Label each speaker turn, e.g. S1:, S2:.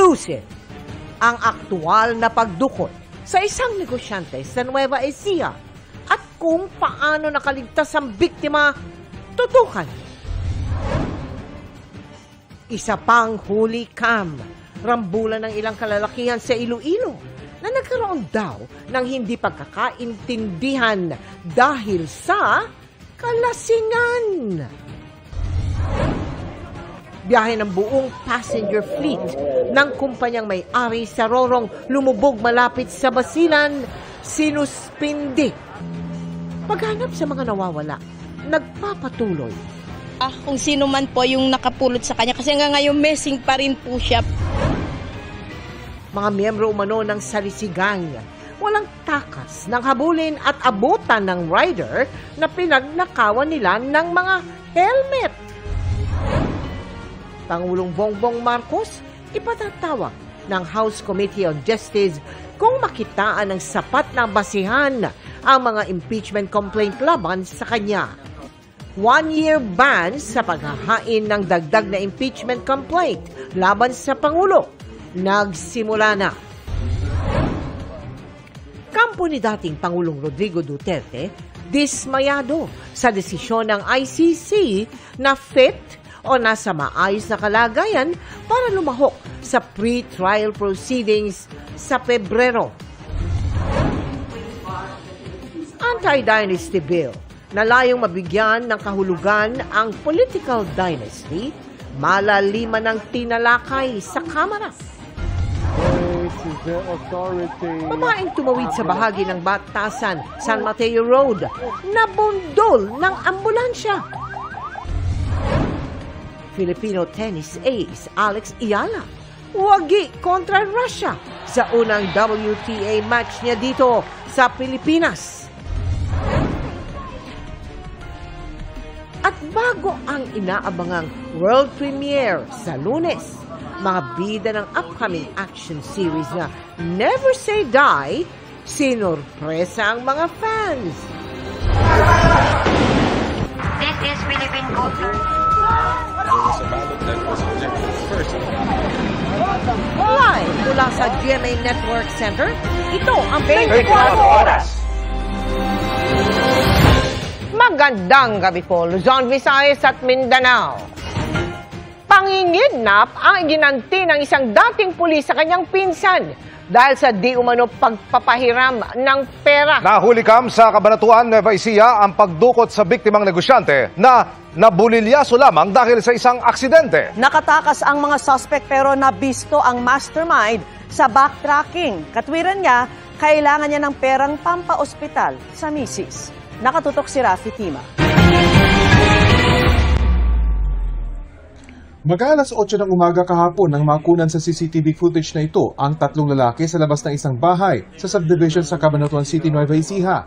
S1: Exclusive! Ang aktual na pagdukot sa isang negosyante sa Nueva Ecija at kung paano nakaligtas ang biktima, tutukan. Isa pang huli cam, rambulan ng ilang kalalakihan sa Iloilo na nagkaroon daw ng hindi pagkakaintindihan dahil sa kalasingan. Biyahe ng buong passenger fleet ng kumpanyang may-ari sa Rorong lumubog malapit sa Basilan, sinuspindi. Paghanap sa mga nawawala, nagpapatuloy.
S2: Kung sino man po yung nakapulot sa kanya kasi hanggang ngayon missing pa rin po siya.
S1: Mga miyembro umano ng salisigang, walang takas ng habulin at abutan ng rider na pinagnakawan nila ng mga helmet. Pangulong Bongbong Marcos ipatatawag ng House Committee on Justice kung makitaan ng sapat na basihan ang mga impeachment complaint laban sa kanya. 1-year ban sa paghahain ng dagdag na impeachment complaint laban sa Pangulo nagsimula na. Kampo ni dating Pangulong Rodrigo Duterte dismayado sa desisyon ng ICC na fit o nasa maayos na kalagayan para lumahok sa pre-trial proceedings sa Pebrero. Anti-dynasty bill na layong mabigyan ng kahulugan ang political dynasty, malaliman ng tinalakay sa Kamara. Babaeng tumawid sa bahagi ng Batasan, San Mateo Road, nabundol ng ambulansya. Filipino tennis ace Alex Ayala, wagi kontra Russia sa unang WTA match niya dito sa Pilipinas. At bago ang inaabangang world premiere sa Lunes, mga bida ng upcoming action series na Never Say Die, sinurpresa ang mga fans.
S3: This is Philippine culture.
S1: Live mula sa GMA Network Center, ito ang 24 oras. Magandang gabi po, Luzon, Visayas at Mindanao. Pangingidnap ang iginanti ng isang dating pulis sa kanyang pinsan dahil sa di umano pagpapahiram ng pera.
S4: Nahuli kam sa Cabanatuan, Nueva Ecija ang pagdukot sa biktimang negosyante na nabulilyaso lamang dahil sa isang aksidente.
S5: Nakatakas ang mga suspect pero nabisto ang mastermind sa backtracking. Katwiran niya, kailangan niya ng perang pampaospital sa misis. Nakatutok si Rafi Tima.
S6: Mag-alas 8 ng umaga kahapon nang makunan sa CCTV footage na ito ang tatlong lalaki sa labas ng isang bahay sa subdivision sa Cabanatuan City, Nueva Ecija.